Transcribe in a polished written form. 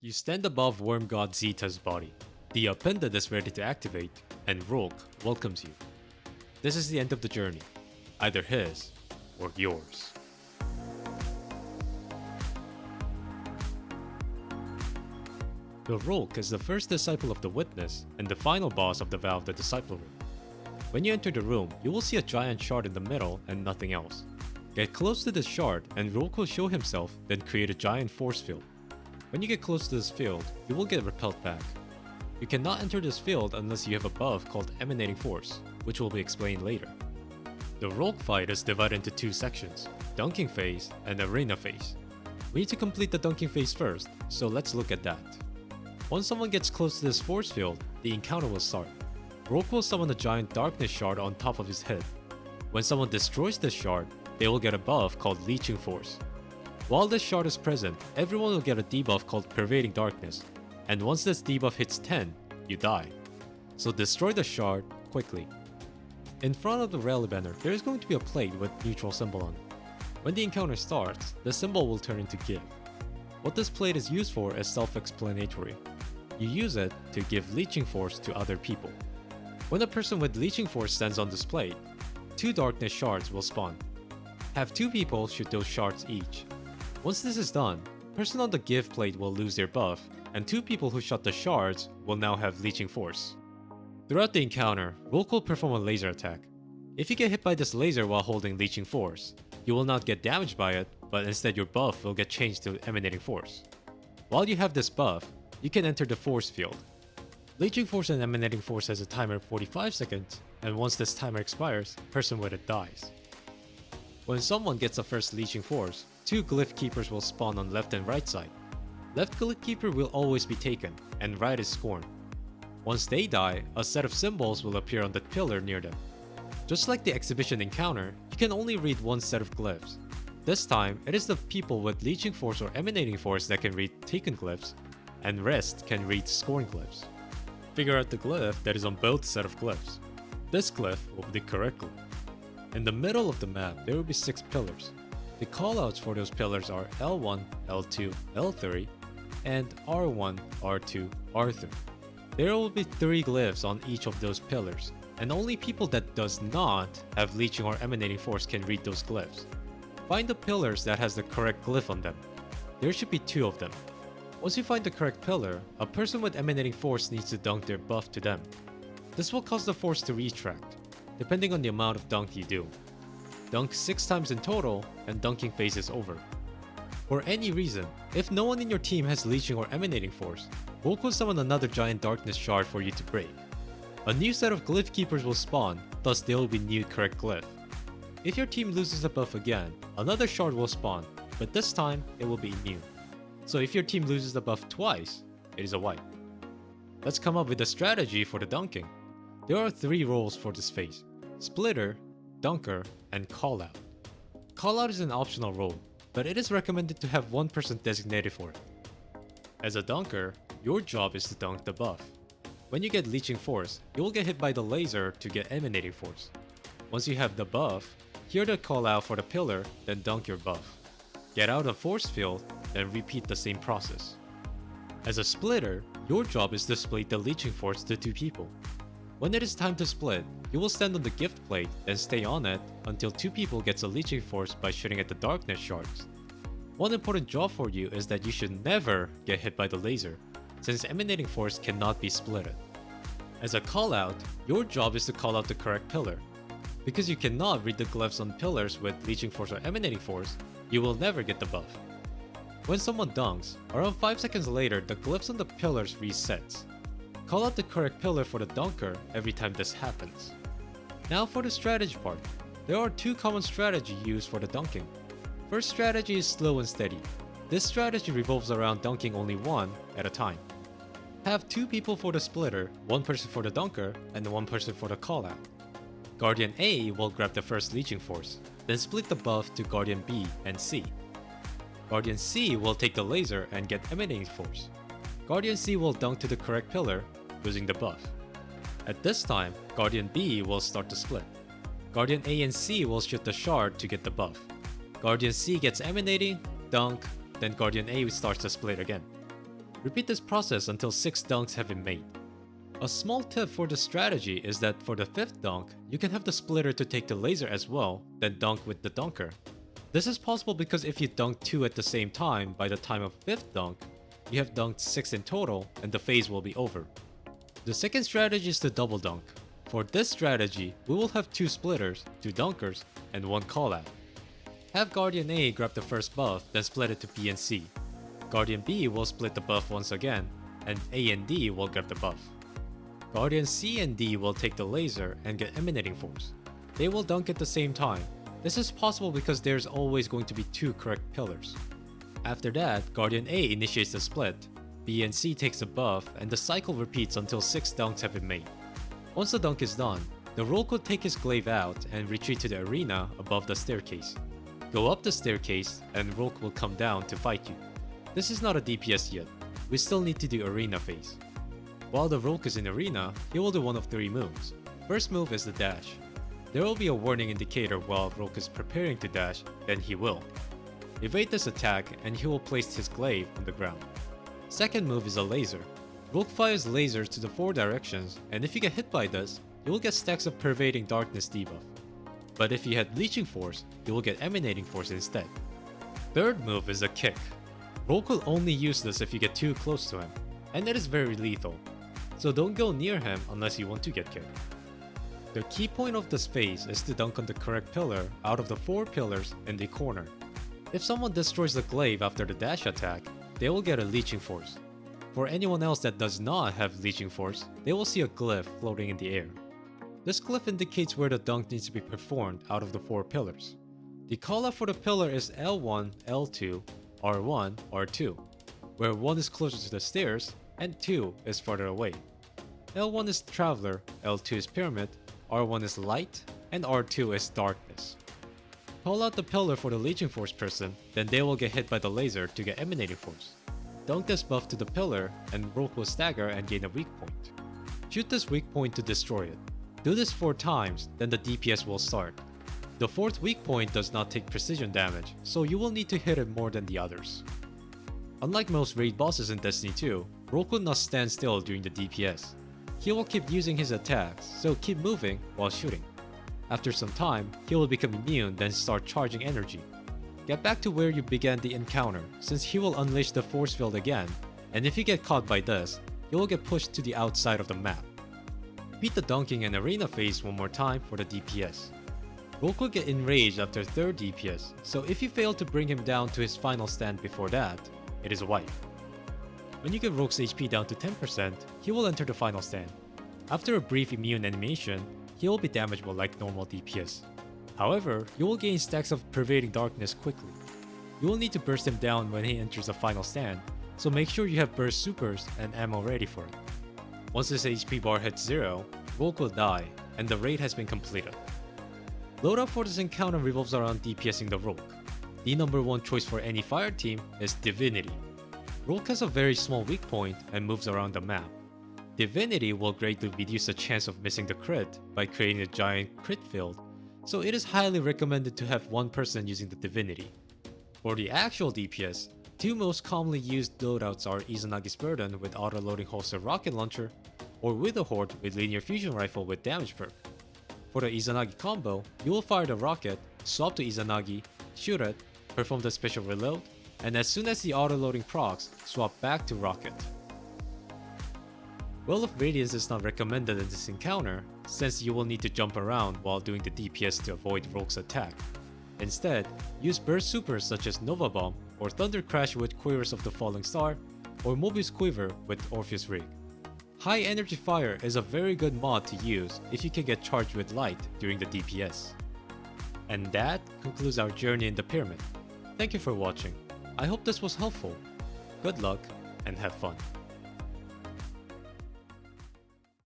You stand above Worm God Xita's body. The Upended is ready to activate, and Rhulk welcomes you. This is the end of the journey, either his or yours. The Rhulk is the first disciple of the Witness and the final boss of the Vow of the Disciple room. When you enter the room, you will see a giant shard in the middle and nothing else. Get close to this shard and Rhulk will show himself, then create a giant force field. When you get close to this field, you will get repelled back. You cannot enter this field unless you have a buff called Emanating Force, which will be explained later. The Rhulk fight is divided into two sections, Dunking Phase and Arena Phase. We need to complete the Dunking Phase first, so let's look at that. Once someone gets close to this force field, the encounter will start. Rhulk will summon a giant darkness shard on top of his head. When someone destroys this shard, they will get a buff called Leeching Force. While this shard is present, everyone will get a debuff called Pervading Darkness, and once this debuff hits 10, you die. So destroy the shard quickly. In front of the rally banner, there is going to be a plate with neutral symbol on it. When the encounter starts, the symbol will turn into give. What this plate is used for is self-explanatory. You use it to give Leeching Force to other people. When a person with Leeching Force stands on this plate, 2 darkness shards will spawn. Have 2 people shoot those shards each. Once this is done, person on the give plate will lose their buff, and 2 people who shot the shards will now have Leeching Force. Throughout the encounter, Rhulk will perform a laser attack. If you get hit by this laser while holding Leeching Force, you will not get damaged by it, but instead your buff will get changed to Emanating Force. While you have this buff, you can enter the force field. Leeching Force and Emanating Force has a timer of 45 seconds, and once this timer expires, person with it dies. When someone gets a first Leeching Force, 2 Glyph Keepers will spawn on left and right side. Left Glyph Keeper will always be taken, and right is scorned. Once they die, a set of symbols will appear on the pillar near them. Just like the exhibition encounter, you can only read one set of glyphs. This time, it is the people with Leeching Force or Emanating Force that can read taken glyphs, and rest can read scorned glyphs. Figure out the glyph that is on both set of glyphs. This glyph will be the correct glyph. In the middle of the map, there will be 6 pillars. The callouts for those pillars are L1, L2, L3, and R1, R2, R3. There will be 3 glyphs on each of those pillars, and only people that does not have Leeching or Emanating Force can read those glyphs. Find the pillars that has the correct glyph on them. There should be 2 of them. Once you find the correct pillar, a person with Emanating Force needs to dunk their buff to them. This will cause the force to retract, depending on the amount of dunk you do. Dunk 6 times in total, and dunking phase is over. For any reason, if no one in your team has Leeching or Emanating Force, Rhulk will summon another giant darkness shard for you to break. A new set of Glyph Keepers will spawn, thus there will be new correct glyph. If your team loses a buff again, another shard will spawn, but this time it will be new. So if your team loses the buff twice, it is a wipe. Let's come up with a strategy for the dunking. There are 3 roles for this phase: Splitter, Dunker, and Callout. Callout is an optional role, but it is recommended to have one person designated for it. As a Dunker, your job is to dunk the buff. When you get Leeching Force, you will get hit by the laser to get Emanating Force. Once you have the buff, hear the callout for the pillar, then dunk your buff. Get out of force field, then repeat the same process. As a Splitter, your job is to split the Leeching Force to 2 people. When it is time to split, you will stand on the gift plate, then stay on it until 2 people gets a Leeching Force by shooting at the darkness shards. One important job for you is that you should never get hit by the laser, since Emanating Force cannot be splitted. As a callout, your job is to call out the correct pillar. Because you cannot read the glyphs on pillars with Leeching Force or Emanating Force, you will never get the buff. When someone dunks, around 5 seconds later the glyphs on the pillars resets. Call out the correct pillar for the dunker every time this happens. Now for the strategy part. There are 2 common strategies used for the dunking. First strategy is slow and steady. This strategy revolves around dunking only one at a time. Have 2 people for the splitter, 1 person for the dunker, and 1 person for the callout. Guardian A will grab the first Leeching Force, then split the buff to Guardian B and C. Guardian C will take the laser and get Emanating Force. Guardian C will dunk to the correct pillar, losing the buff. At this time, Guardian B will start to split. Guardian A and C will shoot the shard to get the buff. Guardian C gets Emanating, dunk, then Guardian A starts to split again. Repeat this process until 6 dunks have been made. A small tip for this strategy is that for the 5th dunk, you can have the splitter to take the laser as well, then dunk with the dunker. This is possible because if you dunk 2 at the same time by the time of 5th dunk, you have dunked 6 in total and the phase will be over. The second strategy is the double dunk. For this strategy, we will have 2 splitters, 2 dunkers, and 1 callout. Have Guardian A grab the first buff, then split it to B and C. Guardian B will split the buff once again, and A and D will grab the buff. Guardian C and D will take the laser and get emanating force. They will dunk at the same time. This is possible because there's always going to be 2 correct pillars. After that, Guardian A initiates the split, B and C takes the buff, and the cycle repeats until 6 dunks have been made. Once the dunk is done, the Rhulk will take his glaive out and retreat to the arena above the staircase. Go up the staircase and Rhulk will come down to fight you. This is not a DPS yet, we still need to do arena phase. While the Rhulk is in arena, he will do one of 3 moves. First move is the dash. There will be a warning indicator while Rhulk is preparing to dash, then he will. Evade this attack and he will place his glaive on the ground. Second move is a laser. Rhulk fires lasers to the 4 directions, and if you get hit by this, you will get stacks of Pervading Darkness debuff. But if you had Leeching Force, you will get Emanating Force instead. Third move is a kick. Rhulk will only use this if you get too close to him, and it is very lethal, so don't go near him unless you want to get kicked. The key point of this phase is to dunk on the correct pillar out of the 4 pillars in the corner. If someone destroys the glaive after the dash attack, they will get a Leeching Force. For anyone else that does not have Leeching Force, they will see a glyph floating in the air. This glyph indicates where the dunk needs to be performed out of the 4 pillars. The callout for the pillar is L1, L2, R1, R2, where 1 is closer to the stairs and 2 is farther away. L1 is Traveler, L2 is Pyramid, R1 is Light, and R2 is Darkness. Call out the pillar for the Leeching Force person, then they will get hit by the laser to get Emanating Force. Dunk this buff to the pillar, and Rhulk will stagger and gain a weak point. Shoot this weak point to destroy it. Do this 4 times, then the DPS will start. The 4th weak point does not take precision damage, so you will need to hit it more than the others. Unlike most raid bosses in Destiny 2, Rhulk will not stand still during the DPS. He will keep using his attacks, so keep moving while shooting. After some time, he will become immune then start charging energy. Get back to where you began the encounter, since he will unleash the force field again, and if you get caught by this, you will get pushed to the outside of the map. Repeat the dunking and arena phase one more time for the DPS. Rhulk will get enraged after 3rd DPS, so if you fail to bring him down to his final stand before that, it is a wipe. When you get Rhulk's HP down to 10%, he will enter the final stand. After a brief immune animation, he will be damageable like normal DPS. However, you will gain stacks of Pervading Darkness quickly. You will need to burst him down when he enters the final stand, so make sure you have burst supers and ammo ready for it. Once his HP bar hits 0, Rhulk will die, and the raid has been completed. Loadout for this encounter revolves around DPSing the Rhulk. The number 1 choice for any fire team is Divinity. Rhulk has a very small weak point and moves around the map. Divinity will greatly reduce the chance of missing the crit by creating a giant crit field, so it is highly recommended to have 1 person using the Divinity. For the actual DPS, 2 most commonly used loadouts are Izanagi's Burden with auto-loading holster rocket launcher, or Widow Horde with linear fusion rifle with damage perk. For the Izanagi combo, you will fire the rocket, swap to Izanagi, shoot it, perform the special reload, and as soon as the auto-loading procs, swap back to rocket. Well of Radiance is not recommended in this encounter, since you will need to jump around while doing the DPS to avoid Rhulk's attack. Instead, use burst supers such as Nova Bomb or Thunder Crash with Quivers of the Falling Star, or Mobius Quiver with Orpheus Rig. High Energy Fire is a very good mod to use if you can get charged with light during the DPS. And that concludes our journey in the pyramid. Thank you for watching. I hope this was helpful. Good luck and have fun.